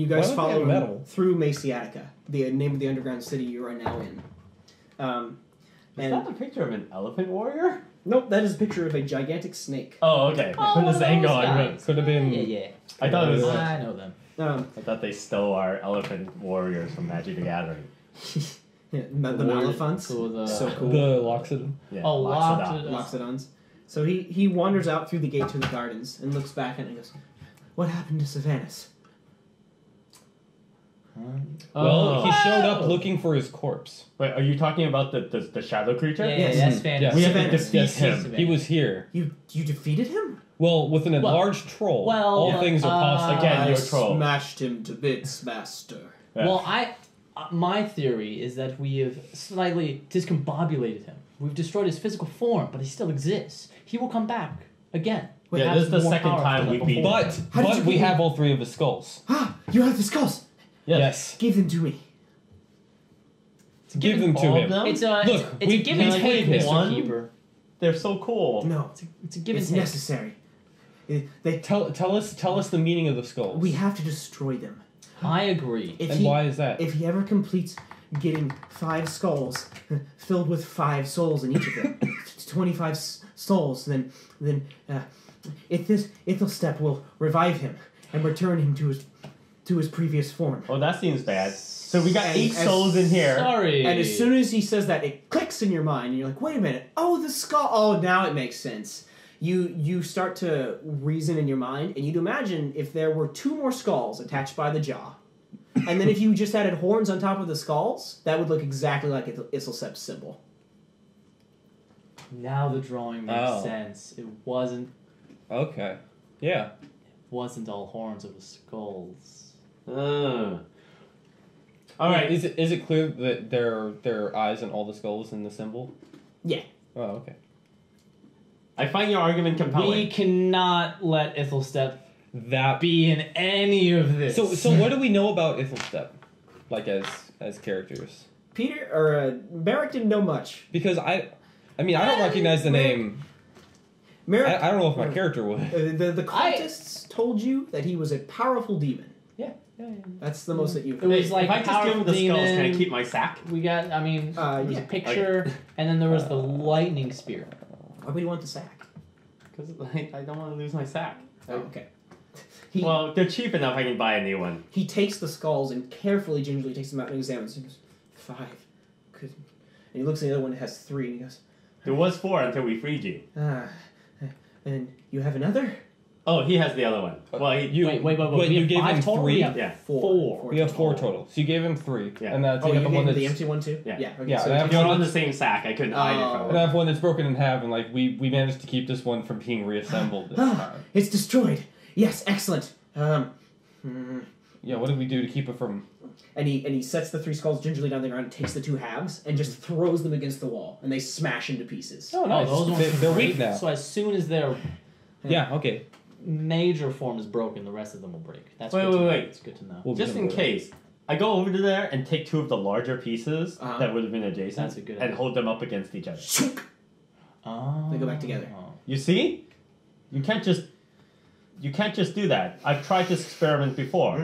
You guys follow metal through Maciatica, the name of the underground city you are now in. Is that a picture of an elephant warrior? Nope, that is a picture of a gigantic snake. Oh, okay. From this angle, could have been. Yeah. I thought it was. I know them. I thought they stole our elephant warriors from Magic the Gathering. Yeah, the Malifants. So cool. The Loxodon. Yeah, Oh, Loxodons. So he wanders out through the gate to the gardens and looks back and he goes, "What happened to Sylvanas?" Well, he showed up looking for his corpse. Wait, are you talking about the shadow creature? Yeah, Yes. that's fantastic. We have to Sylvanas. defeat him. He was here. You defeated him? Well, with an enlarged troll, all things are possible. Again, I you're a troll. smashed him to bits, master. Yeah. Well, my theory is that we have slightly discombobulated him. We've destroyed his physical form, but he still exists. He will come back again. Yeah, this is the second time we've beaten him. But we have all three of his skulls. Ah, you have the skulls. Yes. Give them to me. Give them to all him. of them? It's a give and we take, paid Mr. him. Keeper. They're so cool. No, It's a give and it's take. necessary. Tell us the meaning of the skulls. We have to destroy them. I agree. Why is that? If he ever completes getting 5 skulls filled with 5 souls in each of them, 25 souls, then Ithelstep will revive him and return him to his previous form. Oh, that seems bad. So we got And 8 souls in here. Sorry. And as soon as he says that, it clicks in your mind, and you're like, wait a minute, oh, the skull, oh, now it makes sense. You start to reason in your mind, and you'd imagine if there were 2 more skulls attached by the jaw, and then if you just added horns on top of the skulls, that would look exactly like Ithelstep's symbol. Now the drawing makes sense. It wasn't Okay. Yeah. all horns, it was skulls. All right. Is it clear that there are eyes in all the skulls in the symbol? Yeah. Oh, okay. I find your argument compelling. We cannot let Ithelstep be in any of this. So what do we know about Ithelstep, like as characters? Merek didn't know much. Because I don't recognize the name. Merek, I don't know if my character would. The cultists told you that he was a powerful demon. Yeah. That's the most that you've It was like if I just give him the powerful skulls, can I demon. keep my sack? We got. There was yeah. a picture, and then there was the lightning spear. Why would you want the sack? Because I don't want to lose my sack. Oh, okay. Well, they're cheap enough I can buy a new one. He takes the skulls and carefully, gingerly takes them out and examines them. He goes, 5. Good. And he looks at the other one that has 3, and he goes, There was 4 until we freed you. and you have another? Oh, he has the other one. Well, Wait. Wait, We you have gave 5 him total? 3? We have Yeah. 4. We have 4 total. So you gave him 3. Yeah. And that's Oh, the you other gave one him that's... the empty one too? Yeah. Okay, Yeah, so and I have You're one on the same sack. I couldn't hide it from And I him. have one that's broken in half, and like we managed to keep this one from being reassembled this time. it's destroyed. Yes, excellent. Yeah, what did we do to keep it from... And he sets the 3 skulls gingerly down the ground and takes the 2 halves and just throws them against the wall, and they smash into pieces. Oh, nice. those ones They're are weak great. now. So as soon as their Yeah, okay. major form is broken, the rest of them will break. That's Wait, good to know. wait. It's good to know. We'll Just be in done. case, I go over to there and take 2 of the larger pieces Uh-huh. that would have been adjacent That's a good and idea. hold them up against each other. Oh. They go back together. You see? You can't just do that. I've tried this experiment before.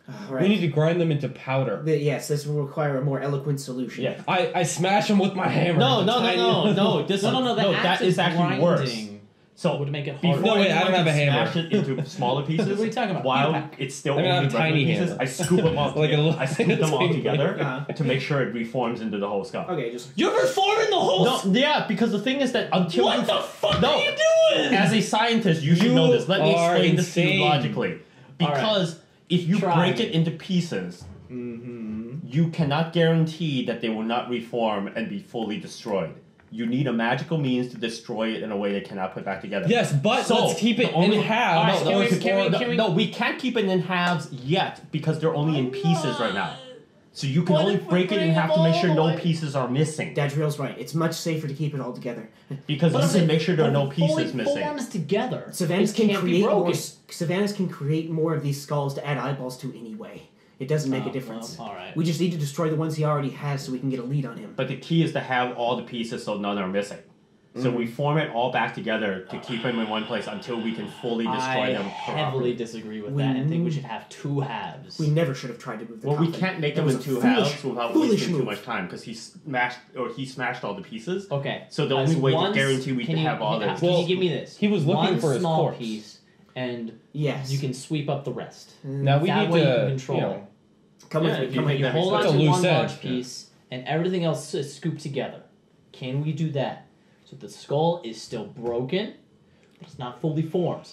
All right. We need to grind them into powder. Yes, this will require a more eloquent solution. Yeah. I smash them with my hammer. No, The tiny no. little- This No, that is actually worse. So Would make it before harder. No, wait, I don't have a smash hammer. it into smaller pieces. What are you talking about? While Yeah. it's still I mean, I only have a tiny regular pieces, hammer. I scoop them up. Like a I scoop them all tiny together hammer. to make sure it reforms into the whole skull. Okay, just... You're reforming the whole. No, yeah, because the thing is that until What the fuck no, are you doing? As a scientist, you should You know this. Let me are explain this to you insane. logically. Because if you Try break me. it into pieces, you cannot guarantee that they will not reform and be fully destroyed. You need a magical means to destroy it in a way they cannot put back together. Yes, but So, let's keep the it only- in half. Alright, No, we can't keep it in halves yet because they're only in pieces right now. So you can What only if we break it in bring half them to make all sure the no way? pieces are missing. Dadriel's right. It's much safer to keep it all together. Because What you if can it make sure there are no fully pieces missing. forms together. Savannah's It can can't be create more. broken. Savannah's can create more of these skulls to add eyeballs to anyway. It doesn't make a difference. Well, all right. We just need to destroy the ones he already has so we can get a lead on him. But the key is to have all the pieces so none are missing. So we form it all back together to keep them in one place until we can fully destroy them. I heavily disagree with that and think we should have 2 halves. We never should have tried to move the Well, we coffin. can't make That them was in a 2 foolish- halves without foolish wasting too move. much time because he smashed all the pieces. Okay. So the only way to guarantee we can have all this. Can you give me this? He was looking One for his small corpse. piece, and Yes. you can sweep up the rest. Now we That need way to you can control. You know, Come Yeah, with me. if Come you with make me. that Hold makes on sense. to It's a one loose large edge, piece, and everything else is scooped together. Can we do that? So the skull is still broken, but it's not fully formed.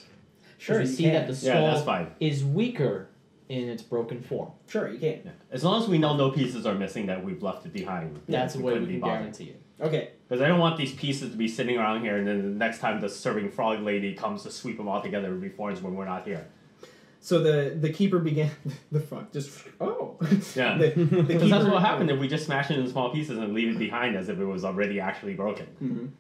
Sure, we you see can. that the Yeah, that's skull fine. is weaker in its broken form. Sure, you can. As long as we know no pieces are missing that we've left it behind. That's the way couldn't we be can bothered. guarantee it. Okay. Because I don't want these pieces to be sitting around here and then the next time the serving frog lady comes to sweep them all together and reforms when we're not here. So the keeper began. The frog just. Oh. Yeah. The Because that's keeper- what happened if we just smash it in small pieces and leave it behind as if it was already actually broken.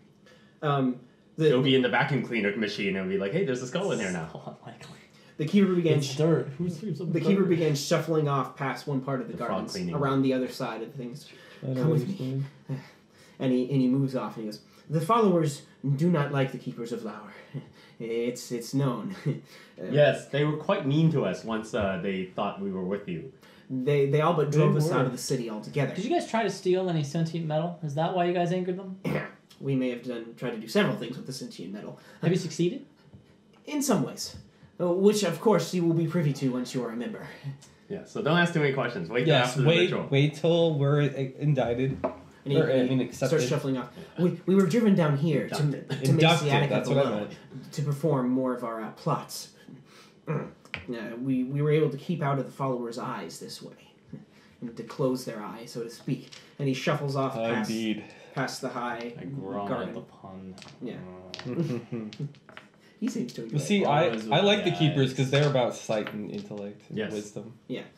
It'll be in the vacuum cleaner machine and be like, hey, there's a skull in here now. So unlikely. The keeper began. It's dirt. Who sweeps up The keeper began shuffling off past one part of the The frog gardens, cleaning. around the other side of things. I don't Come with me. understand. And he moves off and he goes, "The followers do not like the keepers of Lower. It's known. Yes, they were quite mean to us once they thought we were with you. They all but drove They us were. out of the city altogether. Did you guys try to steal any sentient metal? Is that why you guys angered them? We may have tried to do several things with the sentient metal, Have you succeeded? in some ways, which of course you will be privy to once you are a member." Yeah, so don't ask too many questions. Wait till Yes, after the ritual. wait till we're indicted. And he, Or, I he mean, accepted. starts shuffling off. We were driven down here to make Inducted, Sciatica that's what I below, meant. to perform more of our plots. We were able to keep out of the followers' eyes this way, and to close their eyes, so to speak. And he shuffles off past, Indeed. past the high I groan garden. at the pun. Yeah. He seems to enjoy Well, see, it. I like the Yeah, keepers because they're about sight and intellect and Yes. wisdom.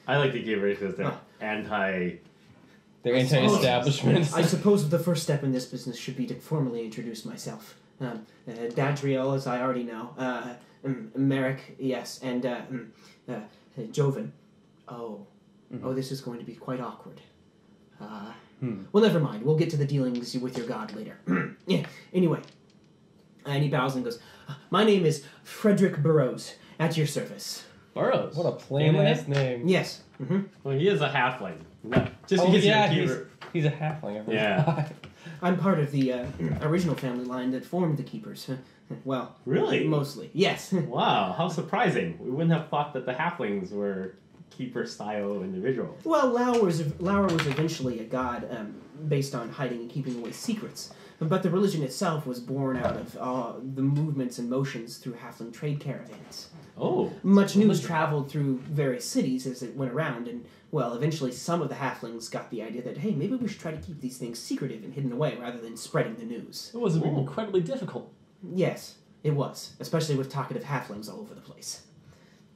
I like the keepers because they're Oh. anti... They're I suppose- anti-establishment. I suppose the first step in this business should be to formally introduce myself. Dadriel, as I already know. Merek, yes, and Jovan. Oh, this is going to be quite awkward. Well, never mind. We'll get to the dealings with your god later. Yeah. Anyway, and he bows and goes, "My name is Frederick Burroughs, at your service." Burrows. What a plain ass name. Yes. Well, he is a halfling. No, just Oh because yeah, you're a keeper. he's a halfling. I Yeah. forgot. I'm part of the original family line that formed the Keepers. Well, Really? mostly. Yes. Wow, how surprising. We wouldn't have thought that the halflings were keeper-style individuals. Well, Lauer was eventually a god based on hiding and keeping away secrets. But the religion itself was born out of the movements and motions through halfling trade caravans. Oh. Much news traveled through various cities as it went around, and, well, eventually some of the halflings got the idea that, hey, maybe we should try to keep these things secretive and hidden away rather than spreading the news. It was incredibly difficult. Yes, it was, especially with talkative halflings all over the place.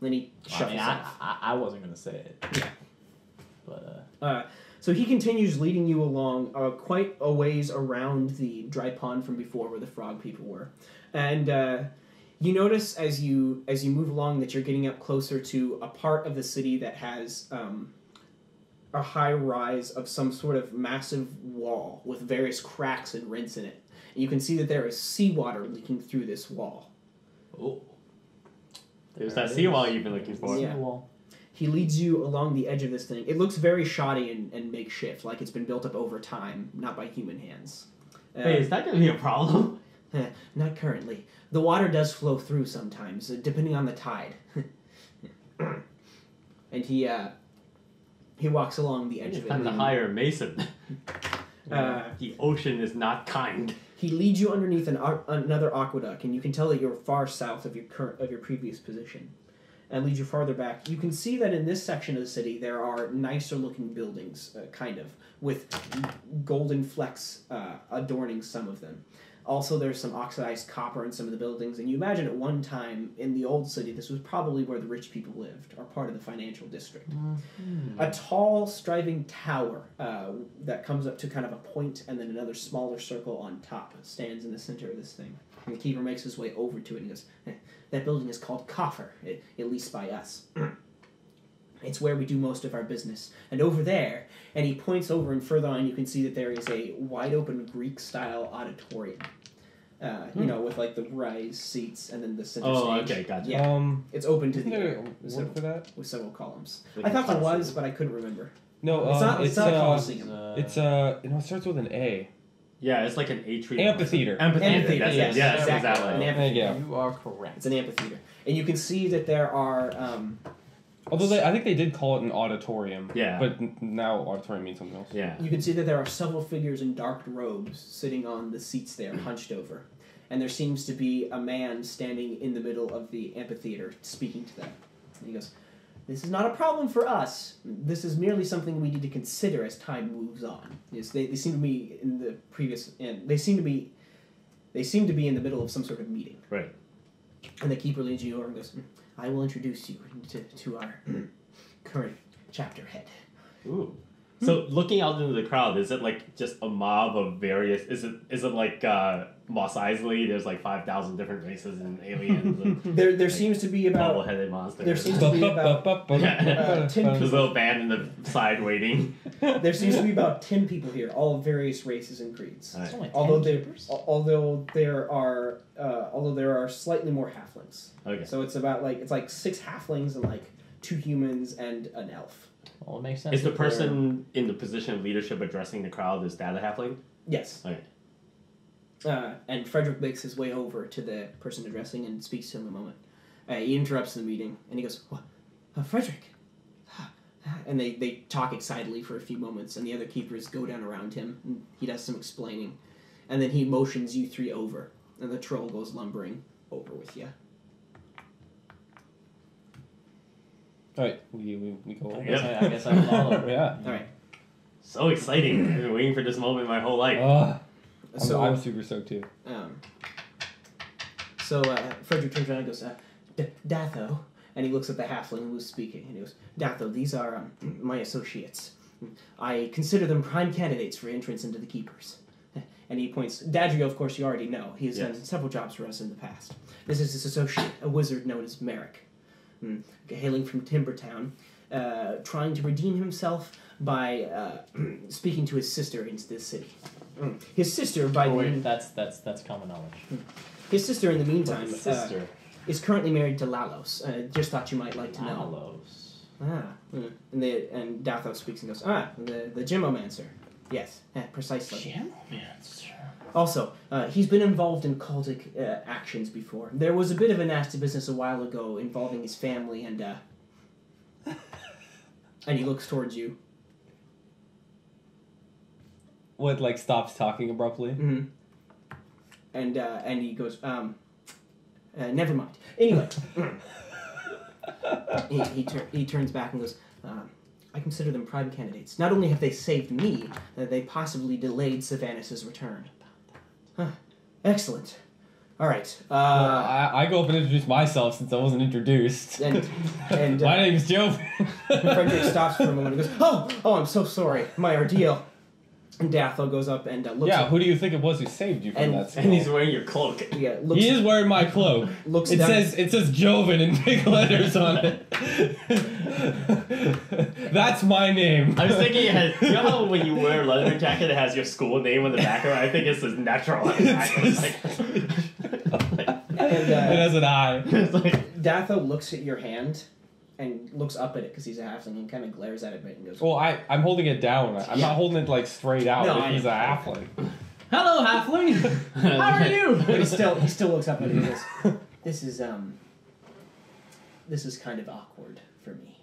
Then he shuffles off. I wasn't going to say it. Yeah. But, So he continues leading you along quite a ways around the dry pond from before where the frog people were. And you notice as you move along that you're getting up closer to a part of the city that has a high rise of some sort of massive wall with various cracks and rents in it. And you can see that there is seawater leaking through this wall. oh. There's that seawall you've been looking for. Yeah. Well, He leads you along the edge of this thing. It looks very shoddy and makeshift, like it's been built up over time, not by human hands. Hey, is that going to be a problem? Not currently. The water does flow through sometimes, depending on the tide. And he walks along the edge It's of time it. to hire a mason. Uh, The ocean is not kind. He leads you underneath another aqueduct, and you can tell that you're far south of your previous position. And leads you farther back. You can see that in this section of the city there are nicer looking buildings, kind of, with golden flecks adorning some of them. Also, there's some oxidized copper in some of the buildings, and you imagine at one time in the old city this was probably where the rich people lived, or part of the financial district. A tall, striving tower that comes up to kind of a point, and then another smaller circle on top stands in the center of this thing. And the keeper makes his way over to it and goes, "That building is called Coffer, at least by us. It's where we do most of our business. And over there," and he points over and further on, you can see that there is a wide open Greek-style auditorium. You know, with like the rise seats and then the center Oh, stage. okay, gotcha. Yeah, it's open to Isn't the there air a word for that? with several columns. Like I thought there Coliseum. was, but I couldn't remember. No, It's not a Coliseum. It's it starts with an A. Yeah, it's like an atrium. Amphitheater. Amphitheater, That's yes, it. Yes, exactly. exactly. An amphitheater. Yeah. You are correct. It's an amphitheater, and you can see that there are. Although I think they did call it an auditorium. Yeah. But now auditorium means something else. Yeah. You can see that there are several figures in dark robes sitting on the seats there, hunched over, and there seems to be a man standing in the middle of the amphitheater speaking to them. And he goes, "This is not a problem for us. This is merely something we need to consider as time moves on." Yes, they seem to be in the previous, and they seem to be in the middle of some sort of meeting. Right. And the keeper leads you over and goes, "I will introduce you to our current chapter head." Ooh. So looking out into the crowd, is it like just a mob of various? Is it like Mos Eisley? There's like 5,000 different races and aliens. And There like seems to be about bubble-headed monsters. there seems to be about 10 There's a people. little band in the side waiting. There seems to be about 10 people here, all of various races and creeds. Alright. It's only 10 Although there are slightly more halflings. Okay. So it's like 6 halflings and like 2 humans and an elf. Well, it makes sense. Is the if they're- person in the position of leadership addressing the crowd, is that a halfling? Yes. Okay. And Frederick makes his way over to the person addressing and speaks to him a moment. He interrupts the meeting and he goes, "What? Frederick?" And they talk excitedly for a few moments, and the other keepers go down around him, and he does some explaining. And then he motions you 3 over, and the troll goes lumbering over with you. Alright, we go over. I guess I follow. Yeah. Alright. So exciting! I've been waiting for this moment my whole life. I'm super stoked too. Frederick turns around and goes, "Datho," and he looks at the halfling who's speaking, and he goes, "Datho, these are my associates. I consider them prime candidates for entrance into the Keepers." And he points, Dadrio, of course, you already know. He has done several jobs for us in the past. This is his associate, a wizard known as Merek, hailing from Timbertown, trying to redeem himself by speaking to his sister in this city. His sister, by the Wait, that's common knowledge. his sister, in the meantime, Sister. is currently married to Lalos. Just thought you might like to know. Lalos. And Datho speaks and goes, the Gemomancer. Yes, precisely. Gemomancer. Also, he's been involved in cultic actions before. There was a bit of a nasty business a while ago involving his family, and he looks towards you. What, like, stops talking abruptly? Mm-hmm. And he goes, never mind. Anyway, he turns back and goes, I consider them prime candidates. Not only have they saved me, they possibly delayed Savannah's return. Excellent. All right. I go up and introduce myself since I wasn't introduced. And My name's Jovan. Frederick stops for a moment and goes, Oh, I'm so sorry. My ordeal. And Datho goes up and looks. Yeah, up, who do you think it was who saved you from that spell? And he's wearing your cloak. Yeah, looks. He is wearing my cloak. Looks It down- says Jovan in big letters on it. That's my name. I was thinking it has, you know how when you wear a leather jacket it has your school name on the back of it? I think it says natural on the back. It's And It has an eye. it's like Datho looks at your hand and looks up at it because he's a halfling and kind of glares at it a bit and goes, Well, I'm holding it down. I'm Yeah. not holding it like straight out. No, Like he's a I- halfling. Hello, halfling. How are you? But he still looks up at it and goes, This is kind of awkward for me.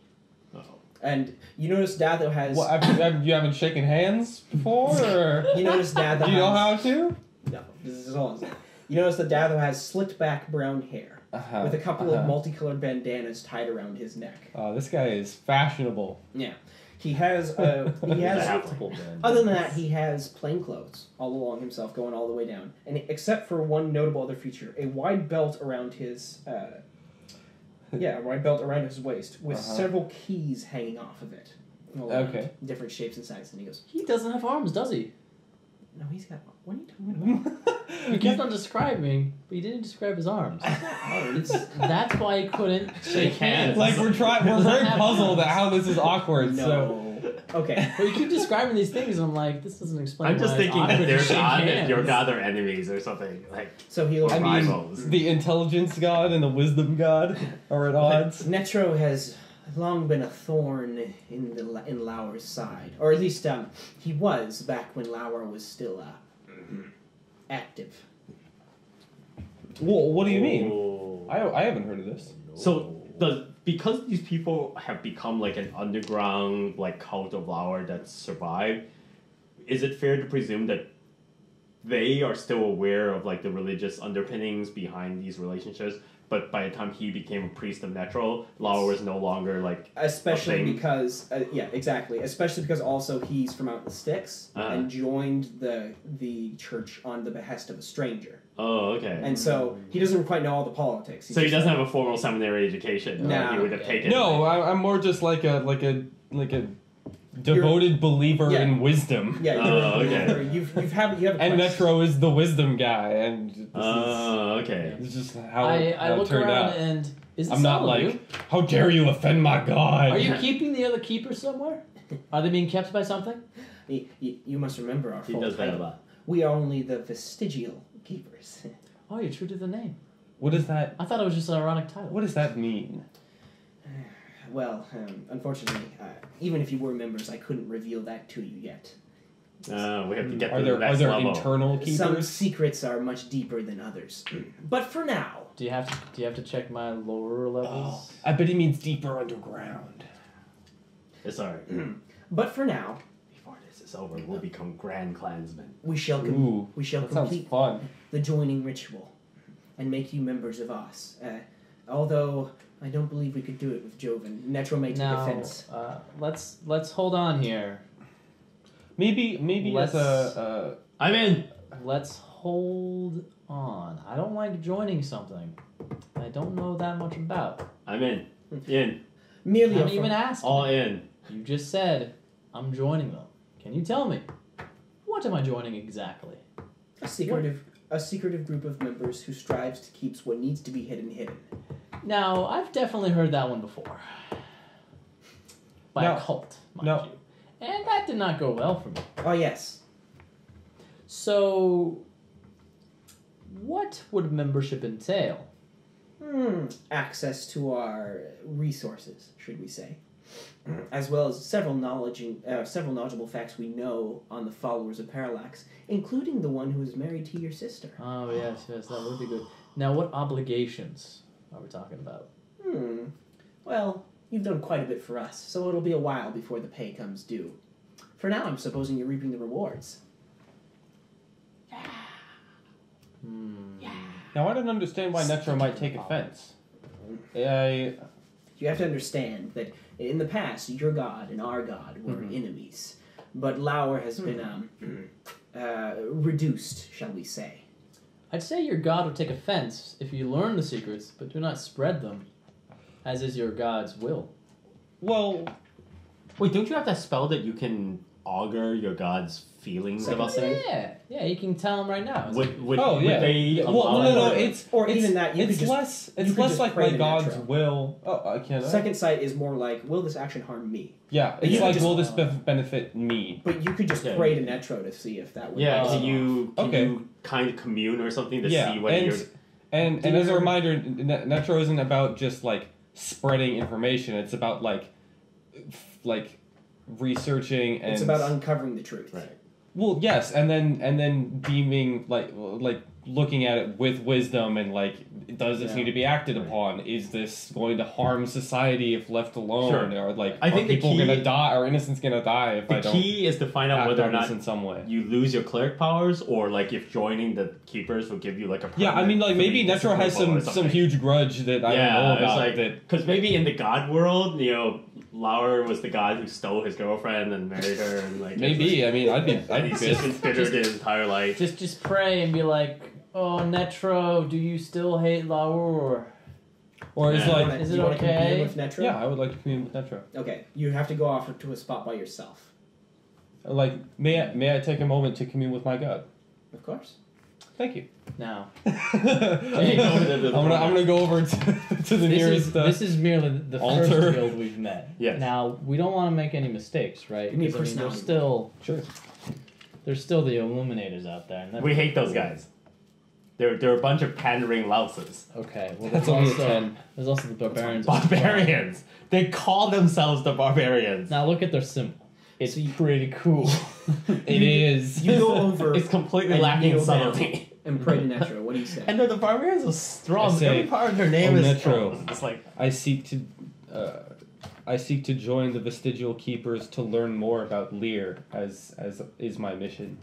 And you notice Datho has. What, you haven't shaken hands before, or You notice Datho. do you know how has, to? No, this is all I'm saying. You notice that Datho has slicked back brown hair with a couple of multicolored bandanas tied around his neck. Oh, this guy is fashionable. Yeah, he has. Other than that, he has plain clothes all along himself, going all the way down, and except for one notable other feature, a wide belt around his. A wide belt around his waist with several keys hanging off of it. All around, Okay. different shapes and sizes, and he goes, He doesn't have arms, does he? "No, he's got. What are you talking about? He kept on describing, but he didn't describe his arms. That's why he couldn't shake hands. Like we're very have puzzled at arms. how this is awkward. So No, Okay. Well, you keep describing these things, and I'm like, this doesn't explain. I'm just why thinking it's that awkward to their shake god and hands. your god are enemies or something. Like, So he looks. I mean, rivals. the intelligence god and the wisdom god are at odds. Netro has long been a thorn in Lauer's side, or at least he was back when Lauer was still active. Well, what do you mean? Oh. I haven't heard of this. So because these people have become like an underground like cult of Lauer that's survived, is it fair to presume that they are still aware of like the religious underpinnings behind these relationships? But by the time he became a priest of Netro, Lauer was no longer like Especially a thing. because, yeah, exactly. Especially because also he's from out in the sticks and joined the church on the behest of a stranger. Oh, okay. And so he doesn't quite know all the politics. So he doesn't have a formal seminary education. No. He would have taken. No, I'm more just like a devoted believer Yeah. in wisdom. Yeah, Oh, okay. you have a And quest. Netro is the wisdom guy, and this Okay. is just how I it look turned around out. and is this I'm not all of like, you? how dare you offend my god? Are you keeping the other keepers somewhere? Are they being kept by something? You must remember our He full does that a title. lot. We are only the vestigial keepers. Oh, you're true to the name. What is that? I thought it was just an ironic title. What does that mean? Well, unfortunately, even if you were members, I couldn't reveal that to you yet. We have to get Are to the there next level. internal Some keepers? secrets are much deeper than others. But for now, Do you have to check my lower levels? I bet he means deeper underground. Sorry. but for now, Before this is over, we'll become Grand Clansmen. we shall Ooh, we shall that sounds complete fun. the joining ritual and make you members of us. Although I don't believe we could do it with Jovan. Netro may take Now, offense. let's hold on here. Maybe Let's- as a I'm in. Let's hold on. I don't like joining something I don't know that much about. I'm in. In. Merely Don't a even ask. All me. in. You just said I'm joining them. Can you tell me what am I joining exactly? a secretive group of members who strives to keep what needs to be hidden. Now, I've definitely heard that one before. By No. a cult, mind No. you. And that did not go well for me. Oh yes. So, what would membership entail? Access to our resources, should we say, as well as several knowledgeable facts we know on the followers of Parallax, including the one who is married to your sister. Oh, yes, that would be good. Now, what obligations are we talking about? Well, you've done quite a bit for us, so it'll be a while before the pay comes due. For now, I'm supposing you're reaping the rewards. Now I don't understand why Netro might take offense. You have to understand that in the past, your god and our god were enemies, but Lauer has been reduced, shall we say. I'd say your god would take offense if you learn the secrets, but do not spread them, as is your god's will. well, Wait, don't you have that spell that you can augur your god's feelings about things? Yeah, you can tell them right now. Would oh yeah. they Well, allow no. that? It's Or it's, even that, you it's could just- less. you It's could less just like pray my to God's Netro. will. Oh, I can't. Second sight is more like, will this action harm me? Yeah, You it's could like, just- will this benefit me? But you could just Okay. pray to Netro to see if that would. Yeah, piss can him off. you kind of commune or something to Yeah, see whether you're... and Do you as a ever- reminder, Netro isn't about just like spreading information. It's about like researching and It's about uncovering the truth. Right. well, yes, and then beaming like looking at it with wisdom and like, does this Yeah. need to be acted Right. upon? Is this going to harm society if left alone? Sure. Or like, I are think the people key- gonna die? Or innocents gonna die if I The don't key is to find out act whether or on not this in some way? you lose your cleric powers, or like if joining the keepers will give you like a Yeah, I mean, like maybe permanent Netro has discipline or some something. huge grudge that I don't know it's about. like that because maybe in the god world, Lauer was the god who stole his girlfriend and married her, and like maybe. I mean, I'd be and he's just been bitter his entire life. Just pray and be like, oh, Netro, do you still hate Lauer? or it's Yeah. like, Is Do it you wanna commune okay? with Netro? yeah, I would like to commune with Netro. Okay, you have to go off to a spot by yourself. Like, may I take a moment to commune with my god? Of course. Thank you. Now, I'm gonna go over to the nearest. This is merely the altar. first guild we've met. Yes. Now we don't want to make any mistakes, right? You need Because, personality. there's still the Illuminators out there. And We hate those guys. They're a bunch of pandering louses. Okay, well That's there's only a also 10. there's also the barbarians. Barbarians. They call themselves the barbarians. Now look at their symbol. It's So you- pretty cool. It is. You go over It's completely and lacking kneel down subtlety. and pray to Netra. What do you say? And the barbarians are strong. I say, Every part of their name is Metro. strong. It's like I seek to join the vestigial keepers to learn more about Lear, as is my mission.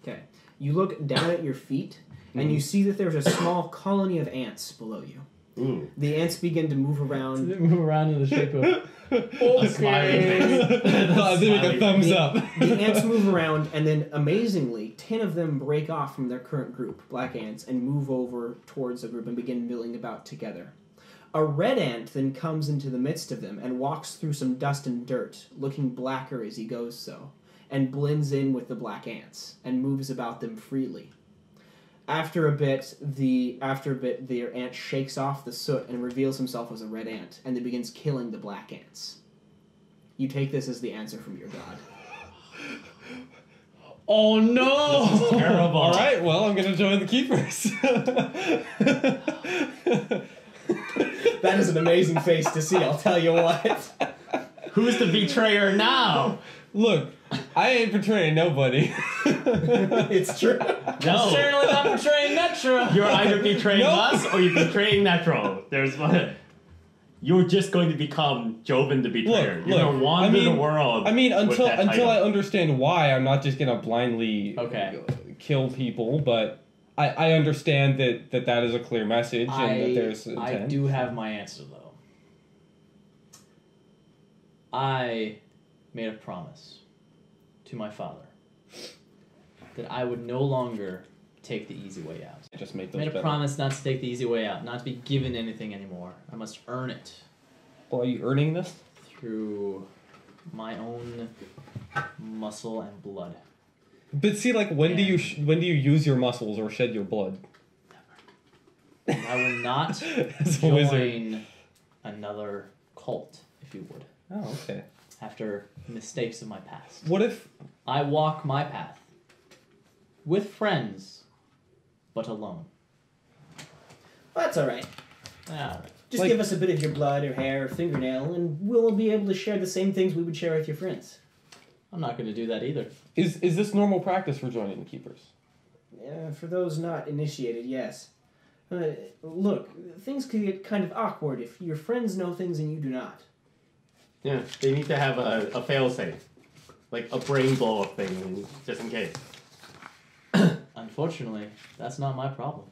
Okay. You look down at your feet, and you see that there's a small colony of ants below you. ooh. The ants begin to move around. They move around in the shape of A smiling face. They make a thumbs up. The ants move around, and then amazingly, 10 of them break off from their current group, black ants, and move over towards the group and begin milling about together. A red ant then comes into the midst of them and walks through some dust and dirt, looking blacker as he goes so, and blends in with the black ants and moves about them freely. After a bit, their ant shakes off the soot and reveals himself as a red ant, and then begins killing the black ants. You take this as the answer from your god. Oh no! Terrible. All right, well, I'm gonna join the keepers. That is an amazing face to see, I'll tell you what. Who's the betrayer now? Look, I ain't betraying nobody. It's true. No. Certainly not portraying Netra. You're either betraying Nope. us or you're betraying Netro. There's one. You're just going to become Jovan the betrayer. You're going to wander the world. I mean, with until that I title. understand why, I'm not just gonna blindly kill people. But I understand that is a clear message and that there's intent. I do have my answer though. I made a promise to my father that I would no longer take the easy way out. Just make I those made a better. promise not to take the easy way out, not to be given anything anymore. I must earn it Well, are you earning this? through my own muscle and blood. But see, like, when do you use your muscles or shed your blood? I will not As a wizard. join another cult, if you would, Oh, okay. after mistakes of my past. What if? I walk my path with friends, but alone. Well, that's alright. Alright. Just Like- give us a bit of your blood or hair or fingernail, and we'll be able to share the same things we would share with your friends. I'm not going to do that either. Is this normal practice for joining the keepers? For those not initiated, yes. Look, things could get kind of awkward if your friends know things and you do not. Yeah, they need to have a fail-safe. Like a brain blow-up thing, just in case. Unfortunately, that's not my problem.